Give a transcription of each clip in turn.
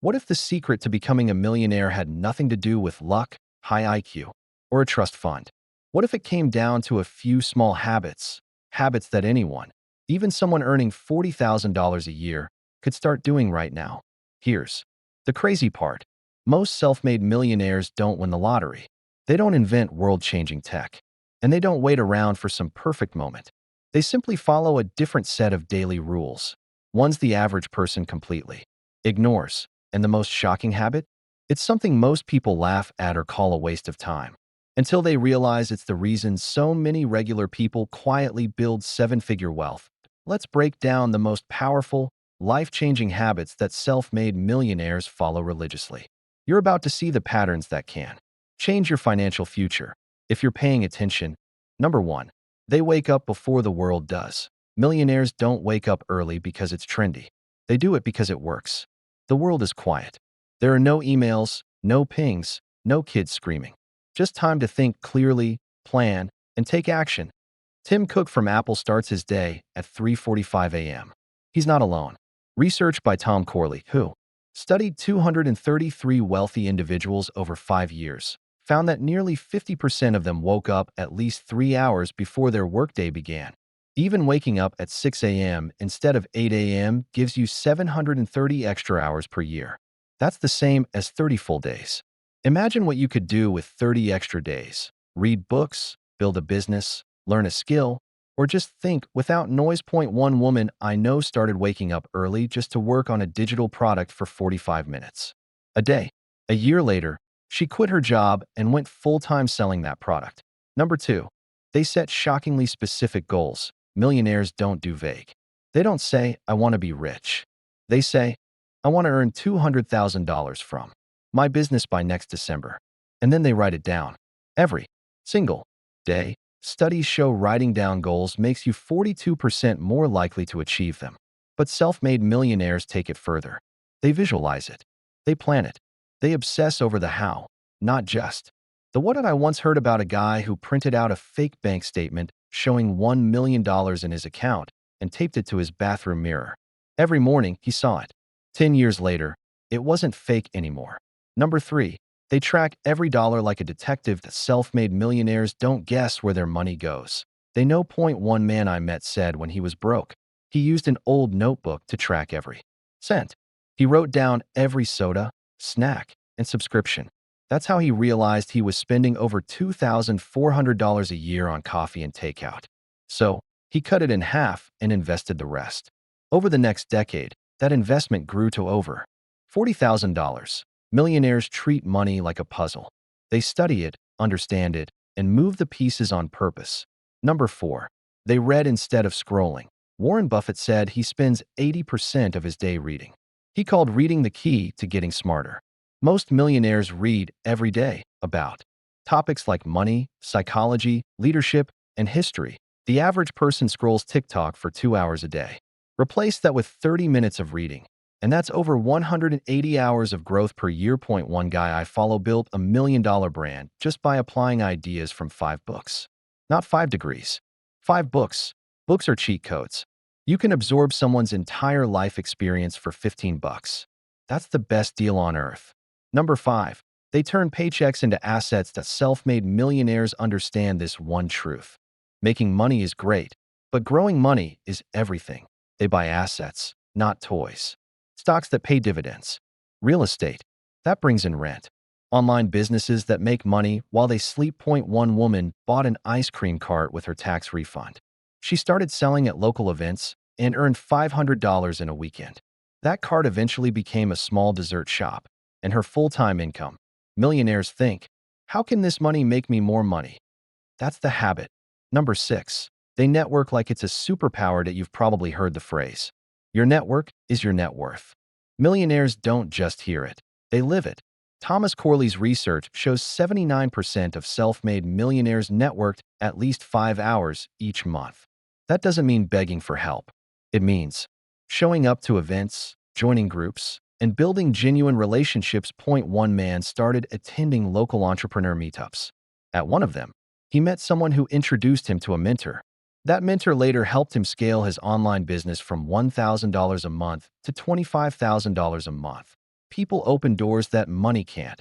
What if the secret to becoming a millionaire had nothing to do with luck, high IQ, or a trust fund? What if it came down to a few small habits, habits that anyone, even someone earning $40,000 a year, could start doing right now? Here's the crazy part. Most self-made millionaires don't win the lottery. They don't invent world-changing tech. And they don't wait around for some perfect moment. They simply follow a different set of daily rules, ones the average person completely ignores. And the most shocking habit? It's something most people laugh at or call a waste of time, until they realize it's the reason so many regular people quietly build seven-figure wealth. Let's break down the most powerful, life-changing habits that self-made millionaires follow religiously. You're about to see the patterns that can change your financial future if you're paying attention. Number 1. They wake up before the world does. Millionaires don't wake up early because it's trendy. They do it because it works. The world is quiet. There are no emails, no pings, no kids screaming. Just time to think clearly, plan, and take action. Tim Cook from Apple starts his day at 3:45 a.m. He's not alone. Research by Tom Corley, who studied 233 wealthy individuals over 5 years, found that nearly 50% of them woke up at least 3 hours before their workday began. Even waking up at 6 a.m. instead of 8 a.m. gives you 730 extra hours per year. That's the same as 30 full days. Imagine what you could do with 30 extra days. Read books, build a business, learn a skill, or just think without noise. One woman I know started waking up early just to work on a digital product for 45 minutes a day. A year later, she quit her job and went full-time selling that product. Number 2. They set shockingly specific goals. Millionaires don't do vague. They don't say, I want to be rich. They say, I want to earn $200,000 from my business by next December. And then they write it down. Every single day. Studies show writing down goals makes you 42% more likely to achieve them. But self-made millionaires take it further. They visualize it. They plan it. They obsess over the how, not just the what. I once heard about a guy who printed out a fake bank statement showing $1 million in his account and taped it to his bathroom mirror. Every morning, he saw it. 10 years later, it wasn't fake anymore. Number 3. They track every dollar like a detective. The self-made millionaires don't guess where their money goes. They know. One man I met said when he was broke, he used an old notebook to track every cent. He wrote down every soda, snack, and subscription. That's how he realized he was spending over $2,400 a year on coffee and takeout. So, he cut it in half and invested the rest. Over the next decade, that investment grew to over $40,000. Millionaires treat money like a puzzle. They study it, understand it, and move the pieces on purpose. Number 4. They read instead of scrolling. Warren Buffett said he spends 80% of his day reading. He called reading the key to getting smarter. Most millionaires read every day about topics like money, psychology, leadership, and history. The average person scrolls TikTok for 2 hours a day. Replace that with 30 minutes of reading, and that's over 180 hours of growth per year. One guy I follow built a $1 million brand just by applying ideas from 5 books. Not 5 degrees. 5 books. Books are cheat codes. You can absorb someone's entire life experience for $15. That's the best deal on earth. Number 5. They turn paychecks into assets. That self-made millionaires understand this one truth. Making money is great, but growing money is everything. They buy assets, not toys. Stocks that pay dividends. Real estate. That brings in rent. Online businesses that make money while they sleep. One woman bought an ice cream cart with her tax refund. She started selling at local events and earned $500 in a weekend. That cart eventually became a small dessert shop and her full-time income. Millionaires think, how can this money make me more money? That's the habit. Number 6. They network like it's a superpower. That you've probably heard the phrase, your network is your net worth. Millionaires don't just hear it, they live it. Thomas Corley's research shows 79% of self-made millionaires networked at least 5 hours each month. That doesn't mean begging for help. It means showing up to events, joining groups, and building genuine relationships. One man started attending local entrepreneur meetups. At one of them, he met someone who introduced him to a mentor. That mentor later helped him scale his online business from $1,000 a month to $25,000 a month. People open doors that money can't.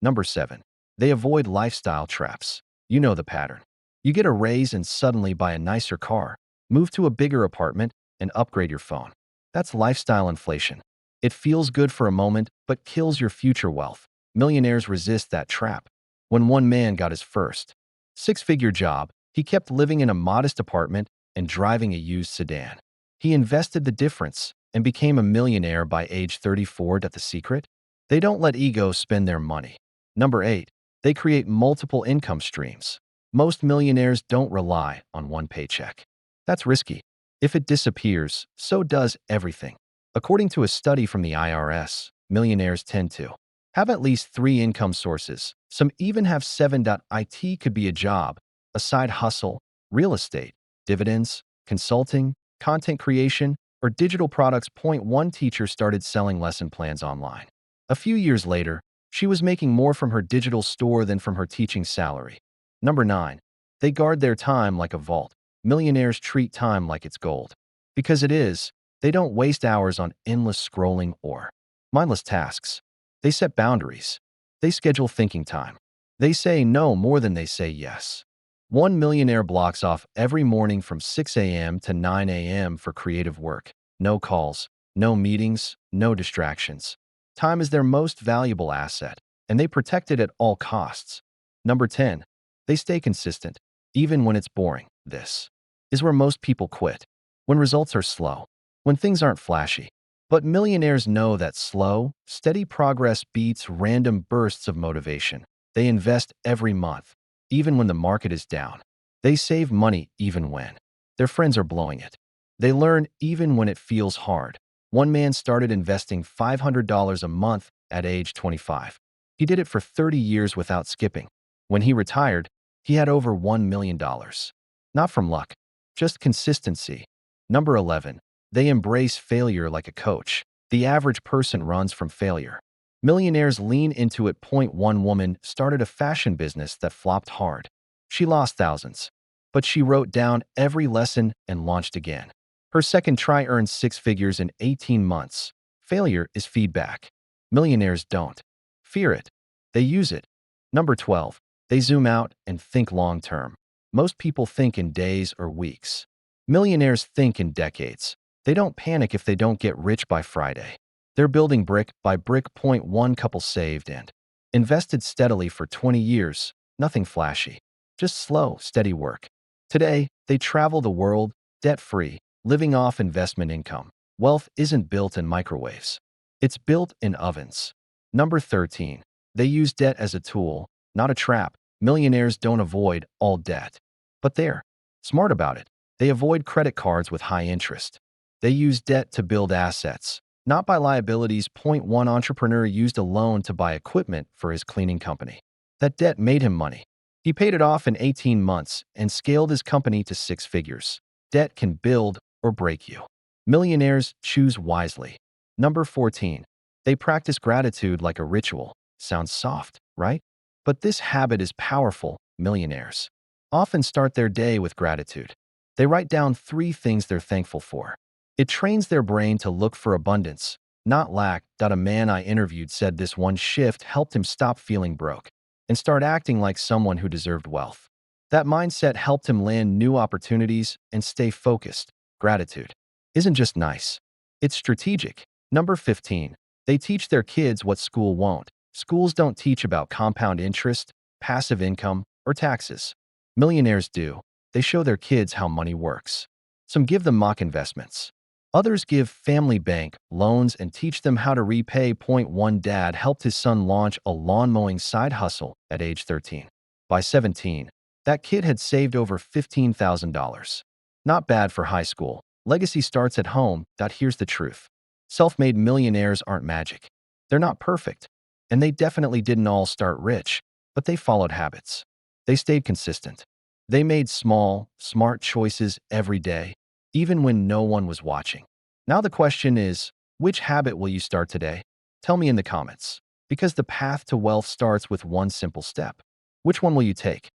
Number 7. They avoid lifestyle traps. You know the pattern. You get a raise and suddenly buy a nicer car, move to a bigger apartment, and upgrade your phone. That's lifestyle inflation. It feels good for a moment, but kills your future wealth. Millionaires resist that trap. When one man got his first six-figure job, he kept living in a modest apartment and driving a used sedan. He invested the difference and became a millionaire by age 34. That's the secret. They don't let ego spend their money. Number 8. They create multiple income streams. Most millionaires don't rely on one paycheck. That's risky. If it disappears, so does everything. According to a study from the IRS, millionaires tend to have at least 3 income sources. Some even have 7. It could be a job, a side hustle, real estate, dividends, consulting, content creation, or digital products. Point one teacher started selling lesson plans online. A few years later, she was making more from her digital store than from her teaching salary. Number 9. They guard their time like a vault. Millionaires treat time like it's gold. Because it is, they don't waste hours on endless scrolling or mindless tasks. They set boundaries. They schedule thinking time. They say no more than they say yes. One millionaire blocks off every morning from 6 a.m. to 9 a.m. for creative work. No calls, no meetings, no distractions. Time is their most valuable asset, and they protect it at all costs. Number 10. They stay consistent, even when it's boring. This is where most people quit. When results are slow, when things aren't flashy. But millionaires know that slow, steady progress beats random bursts of motivation. They invest every month, even when the market is down. They save money even when their friends are blowing it. They learn even when it feels hard. One man started investing $500 a month at age 25. He did it for 30 years without skipping. When he retired, he had over $1 million. Not from luck, just consistency. Number 11. They embrace failure like a coach. The average person runs from failure. Millionaires lean into it. Point one woman started a fashion business that flopped hard. She lost thousands, but she wrote down every lesson and launched again. Her second try earned 6 figures in 18 months. Failure is feedback. Millionaires don't fear it. They use it. Number 12. They zoom out and think long term. Most people think in days or weeks. Millionaires think in decades. They don't panic if they don't get rich by Friday. They're building brick by brick. Point one couple saved and invested steadily for 20 years. Nothing flashy, just slow, steady work. Today, they travel the world, debt-free, living off investment income. Wealth isn't built in microwaves. It's built in ovens. Number 13. They use debt as a tool, not a trap. Millionaires don't avoid all debt, but they're smart about it. They avoid credit cards with high interest. They use debt to build assets, not buy liabilities. Point one entrepreneur used a loan to buy equipment for his cleaning company. That debt made him money. He paid it off in 18 months and scaled his company to 6 figures. Debt can build or break you. Millionaires choose wisely. Number 14. They practice gratitude like a ritual. Sounds soft, right? But this habit is powerful. Millionaires often start their day with gratitude. They write down 3 things they're thankful for. It trains their brain to look for abundance, not lack. A man I interviewed said this one shift helped him stop feeling broke and start acting like someone who deserved wealth. That mindset helped him land new opportunities and stay focused. Gratitude isn't just nice, it's strategic. Number 15. They teach their kids what school won't. Schools don't teach about compound interest, passive income, or taxes. Millionaires do. They show their kids how money works. Some give them mock investments. Others give family bank loans and teach them how to repay. Point one dad helped his son launch a lawn mowing side hustle at age 13. By 17, that kid had saved over $15,000. Not bad for high school. Legacy starts at home. Here's the truth. Self-made millionaires aren't magic. They're not perfect. And they definitely didn't all start rich, but they followed habits. They stayed consistent. They made small, smart choices every day, even when no one was watching. Now the question is, which habit will you start today? Tell me in the comments, because the path to wealth starts with one simple step. Which one will you take?